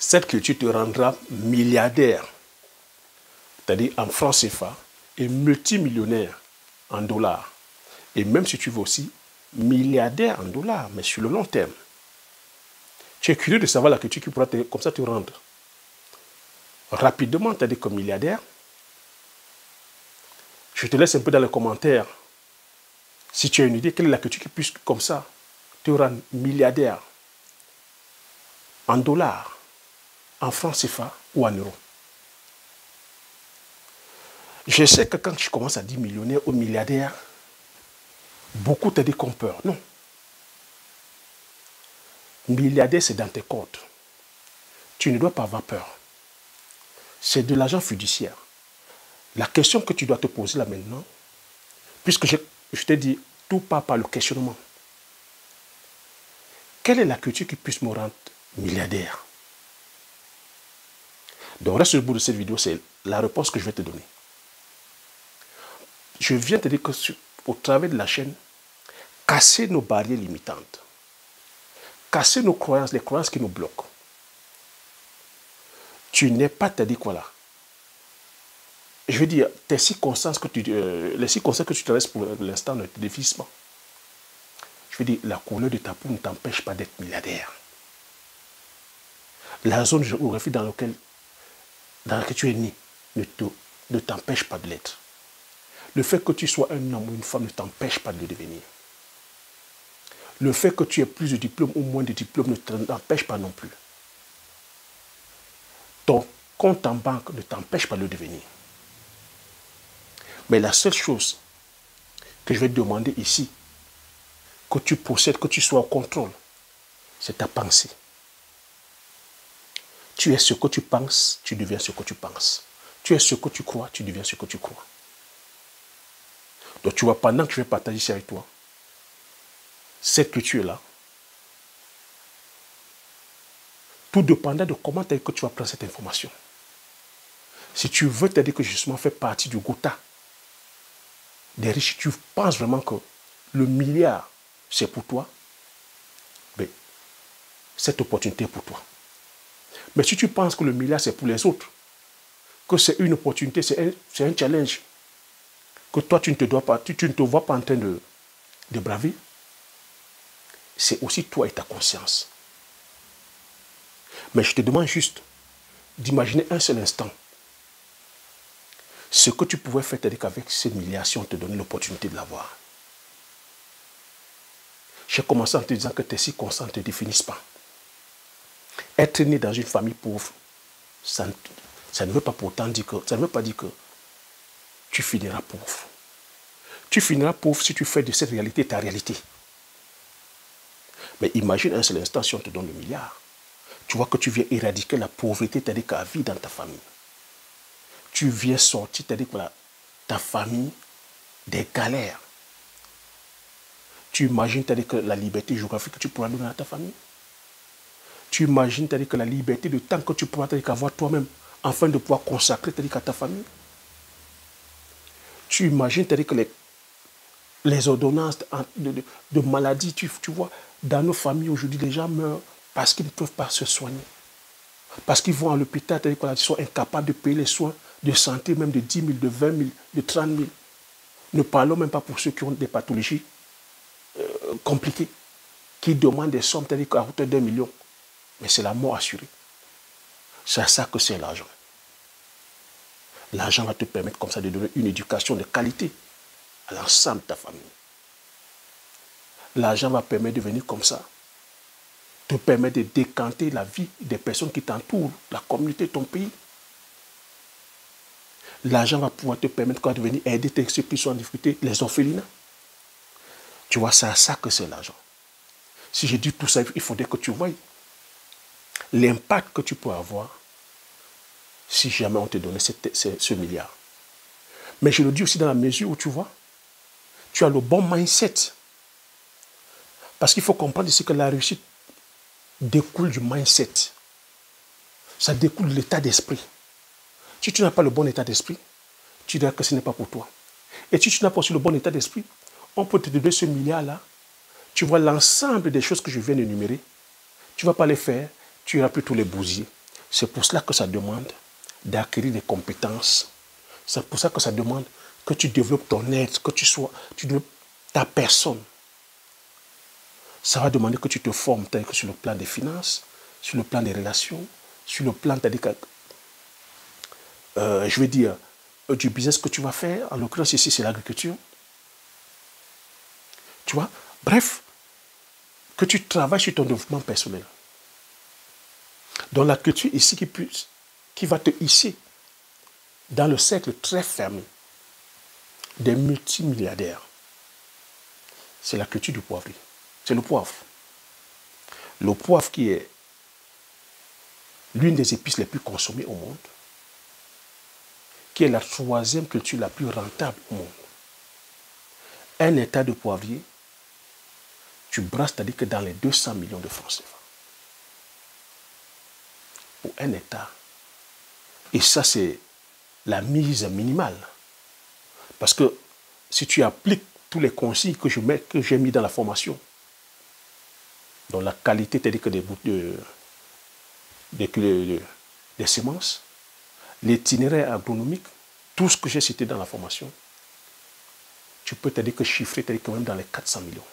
cette culture te rendra milliardaire, c'est-à-dire en francs CFA, et multimillionnaire en dollars. Et même si tu veux aussi milliardaire en dollars, mais sur le long terme. Tu es curieux de savoir la culture qui pourra comme ça te rendre rapidement, c'est-à-dire comme milliardaire. Je te laisse un peu dans les commentaires. Si tu as une idée, quelle est la culture qui puisse comme ça te rendre milliardaire en dollars, en francs CFA ou en euros. Je sais que quand je commence à dire millionnaire ou milliardaire, beaucoup te disent qu'on peur. Non. Milliardaire, c'est dans tes comptes. Tu ne dois pas avoir peur. C'est de l'argent fiduciaire. La question que tu dois te poser là maintenant, puisque je t'ai dit, tout part par le questionnement. Quelle est la culture qui puisse me rendre milliardaire? Donc, reste au bout de cette vidéo, c'est la réponse que je vais te donner. Je viens te dire que au travers de la chaîne, casser nos barrières limitantes, casser nos croyances, les croyances qui nous bloquent. Tu n'es pas, t'as dit quoi là? Je veux dire, les circonstances que tu traverses pour l'instant ne te définissent pas. Je veux dire, la couleur de ta peau ne t'empêche pas d'être milliardaire. La zone géographique dans laquelle tu es né ne t'empêche pas de l'être. Le fait que tu sois un homme ou une femme ne t'empêche pas de le devenir. Le fait que tu aies plus de diplômes ou moins de diplômes ne t'empêche pas non plus. Ton compte en banque ne t'empêche pas de le devenir. Mais la seule chose que je vais te demander ici, que tu possèdes, que tu sois au contrôle, c'est ta pensée. Tu es ce que tu penses, tu deviens ce que tu penses. Tu es ce que tu crois, tu deviens ce que tu crois. Donc tu vois, pendant que je vais partager ça avec toi, cette culture-là, tout dépendant de comment que tu vas prendre cette information. Si tu veux te dire que justement fait partie du Gotha des riches, tu penses vraiment que le milliard, c'est pour toi, mais cette opportunité est pour toi. Mais si tu penses que le milliard, c'est pour les autres, que c'est une opportunité, c'est un challenge, que toi, tu ne te vois pas en train de braver, c'est aussi toi et ta conscience. Mais je te demande juste d'imaginer un seul instant ce que tu pouvais faire, c'est-à-dire qu'avec ces milliards, si on te donnait l'opportunité de l'avoir. J'ai commencé en te disant que tes circonstances ne te définissent pas. Être né dans une famille pauvre, ça ne veut pas pourtant dire que, ça ne veut pas dire que tu finiras pauvre. Tu finiras pauvre si tu fais de cette réalité ta réalité. Mais imagine un seul instant si on te donne le milliard. Tu vois que tu viens éradiquer la pauvreté, c'est-à-dire qu'à vie dans ta famille. Tu viens sortir, c'est-à-dire que ta famille des galères. Tu imagines, c'est-à-dire que la liberté géographique que tu pourras donner à ta famille. Tu imagines, c'est-à-dire que la liberté de temps que tu pourras avoir toi-même, afin de pouvoir consacrer, c'est-à-dire à ta famille. Tu imagines, c'est-à-dire que les ordonnances de maladies, tu vois, dans nos familles aujourd'hui, les gens meurent parce qu'ils ne peuvent pas se soigner. Parce qu'ils vont à l'hôpital, c'est-à-dire qu'ils sont incapables de payer les soins de santé, même de 10 000, de 20 000, de 30 000. Ne parlons même pas pour ceux qui ont des pathologies compliquées, qui demandent des sommes, c'est-à-dire à hauteur d'1 million. Mais c'est la mort assurée. C'est à ça que c'est l'argent. L'argent va te permettre comme ça de donner une éducation de qualité à l'ensemble de ta famille. L'argent va permettre de venir comme ça, te permettre de décanter la vie des personnes qui t'entourent, la communauté, ton pays. L'argent va pouvoir te permettre de venir aider ceux qui sont en difficulté, les orphelinats. Tu vois, c'est à ça que c'est l'argent. Si je dis tout ça, il faudrait que tu voies l'impact que tu peux avoir si jamais on te donnait ce milliard. Mais je le dis aussi dans la mesure où tu vois, tu as le bon mindset. Parce qu'il faut comprendre ici que la réussite découle du mindset. Ça découle de l'état d'esprit. Si tu n'as pas le bon état d'esprit, tu diras que ce n'est pas pour toi. Et si tu n'as pas aussi le bon état d'esprit, on peut te donner ce milliard-là. Tu vois l'ensemble des choses que je viens d'énumérer. Tu ne vas pas les faire, tu iras plutôt les bousiller. C'est pour cela que ça demande d'acquérir des compétences. C'est pour ça que ça demande que tu développes ton être, que tu développes ta personne. Ça va demander que tu te formes tel que sur le plan des finances, sur le plan des relations, sur le plan, je vais dire, du business que tu vas faire. En l'occurrence, ici, c'est l'agriculture. Tu vois? Bref, que tu travailles sur ton développement personnel. Dans la culture ici qui va te hisser dans le cercle très fermé des multimilliardaires. C'est la culture du poivrier. C'est le poivre. Le poivre qui est l'une des épices les plus consommées au monde, qui est la troisième culture la plus rentable au monde. Un hectare de poivrier, tu brasses, c'est-à-dire que dans les 200 millions de francs CFA. Pour un hectare. Et ça, c'est la mise minimale. Parce que si tu appliques tous les consignes que j'ai mis dans la formation, dans la qualité, c'est-à-dire que des semences, l'itinéraire agronomique, tout ce que j'ai cité dans la formation, tu peux te dire que chiffrer, c'est-à-dire quand même dans les 400 millions.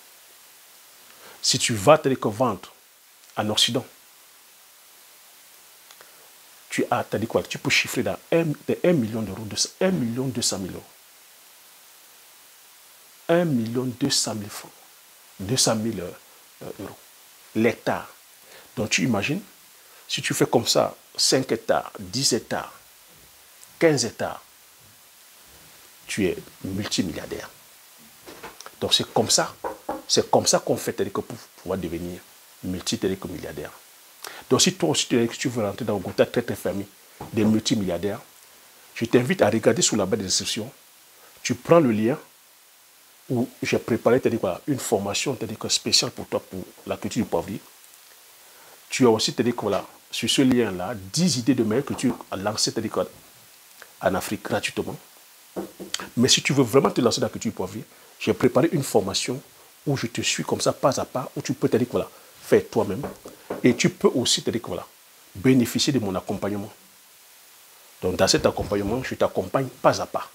Si tu vas te dire que vendre en Occident, tu peux chiffrer dans 1 million d'euros, 1 million 200 000 euros. 1 million 200 000 francs. 200 000 euros. L'hectare. Donc tu imagines, si tu fais comme ça, 5 hectares, 10 hectares, 15 hectares, tu es multimilliardaire. Donc c'est comme ça qu'on fait pour pouvoir devenir multimilliardaire. Donc si toi aussi tu veux rentrer dans un groupe très très fermé des multimilliardaires, je t'invite à regarder sous la barre de description. Tu prends le lien où j'ai préparé une formation spéciale pour toi pour la culture du poivrier. Tu as aussi sur ce lien-là 10 idées de meilleure culture à lancer en Afrique gratuitement. Mais si tu veux vraiment te lancer dans la culture du poivrier, j'ai préparé une formation où je te suis comme ça, pas à pas, où tu peux faire toi-même. Et tu peux aussi bénéficier de mon accompagnement. Donc dans cet accompagnement, je t'accompagne pas à pas.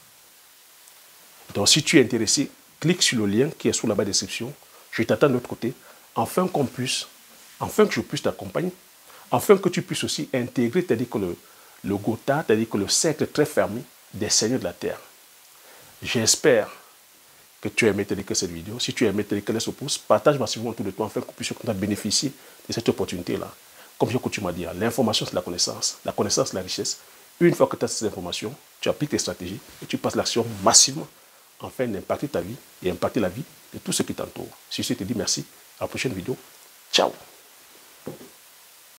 Donc si tu es intéressé, clique sur le lien qui est sous la barre de description. Je t'attends de l'autre côté, afin que je puisse t'accompagner, afin que tu puisses aussi intégrer, c'est-à-dire que le Gotha, c'est-à-dire que le cercle très fermé des seigneurs de la terre. J'espère que tu as aimé cette vidéo. Si tu as aimé, laisse un pouce, partage massivement autour de toi, afin qu'on puisse bénéficier de cette opportunité-là. Comme je coutume à dire, l'information c'est la connaissance c'est la richesse. Une fois que tu as ces informations, tu appliques tes stratégies et tu passes l'action massivement afin d'impacter ta vie et impacter la vie de tous ceux qui t'entourent. Sur ce, je te dis merci. À la prochaine vidéo. Ciao.